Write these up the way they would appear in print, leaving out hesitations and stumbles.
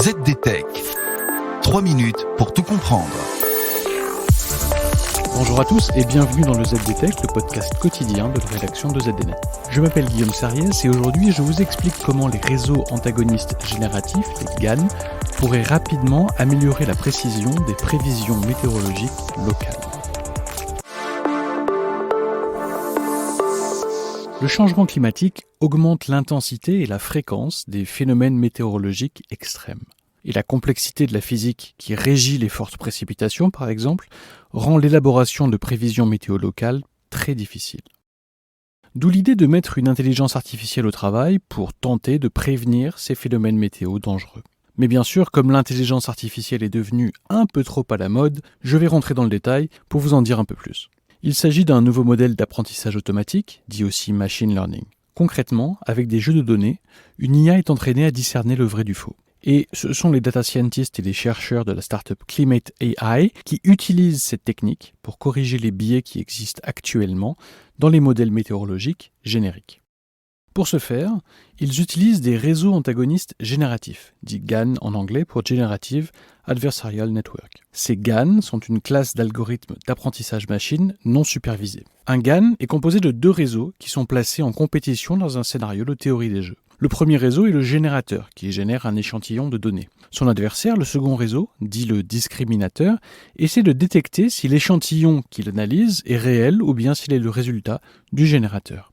ZDTech. 3 minutes pour tout comprendre. Bonjour à tous et bienvenue dans le ZDTech, le podcast quotidien de la rédaction de ZDNet. Je m'appelle Guillaume Sariès et aujourd'hui je vous explique comment les réseaux antagonistes génératifs, les GAN, pourraient rapidement améliorer la précision des prévisions météorologiques locales. Le changement climatique augmente l'intensité et la fréquence des phénomènes météorologiques extrêmes. Et la complexité de la physique qui régit les fortes précipitations, par exemple, rend l'élaboration de prévisions météo locales très difficile. D'où l'idée de mettre une intelligence artificielle au travail pour tenter de prévenir ces phénomènes météo dangereux. Mais bien sûr, comme l'intelligence artificielle est devenue un peu trop à la mode, je vais rentrer dans le détail pour vous en dire un peu plus. Il s'agit d'un nouveau modèle d'apprentissage automatique, dit aussi machine learning. Concrètement, avec des jeux de données, une IA est entraînée à discerner le vrai du faux. Et ce sont les data scientists et les chercheurs de la startup Climate AI qui utilisent cette technique pour corriger les biais qui existent actuellement dans les modèles météorologiques génériques. Pour ce faire, ils utilisent des réseaux antagonistes génératifs, dit GAN en anglais pour Generative Adversarial Network. Ces GAN sont une classe d'algorithmes d'apprentissage machine non supervisés. Un GAN est composé de deux réseaux qui sont placés en compétition dans un scénario de théorie des jeux. Le premier réseau est le générateur, qui génère un échantillon de données. Son adversaire, le second réseau, dit le discriminateur, essaie de détecter si l'échantillon qu'il analyse est réel ou bien s'il est le résultat du générateur.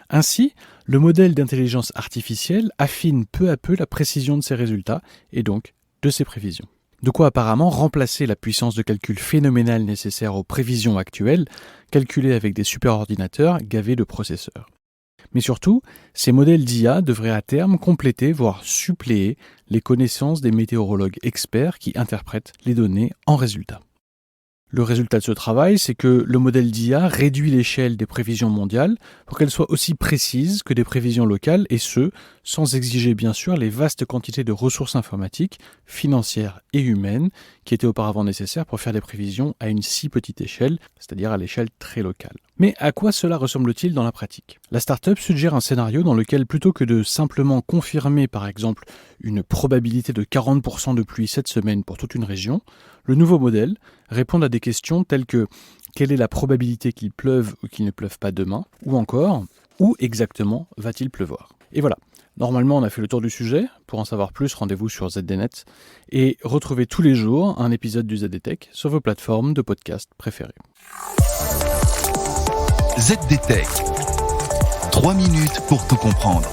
Ainsi, le modèle d'intelligence artificielle affine peu à peu la précision de ses résultats et donc de ses prévisions. De quoi apparemment remplacer la puissance de calcul phénoménale nécessaire aux prévisions actuelles, calculées avec des superordinateurs gavés de processeurs. Mais surtout, ces modèles d'IA devraient à terme compléter, voire suppléer, les connaissances des météorologues experts qui interprètent les données en résultats. Le résultat de ce travail, c'est que le modèle d'IA réduit l'échelle des prévisions mondiales pour qu'elles soient aussi précises que des prévisions locales, et ce, sans exiger bien sûr les vastes quantités de ressources informatiques, financières et humaines qui étaient auparavant nécessaires pour faire des prévisions à une si petite échelle, c'est-à-dire à l'échelle très locale. Mais à quoi cela ressemble-t-il dans la pratique ? La startup suggère un scénario dans lequel, plutôt que de simplement confirmer par exemple une probabilité de 40% de pluie cette semaine pour toute une région, le nouveau modèle répond à des questions telles que quelle est la probabilité qu'il pleuve ou qu'il ne pleuve pas demain, ou encore où exactement va-t-il pleuvoir. Et voilà, normalement on a fait le tour du sujet. Pour en savoir plus, rendez-vous sur ZDNet et retrouvez tous les jours un épisode du ZDTech sur vos plateformes de podcast préférées. ZDTech. 3 minutes pour tout comprendre.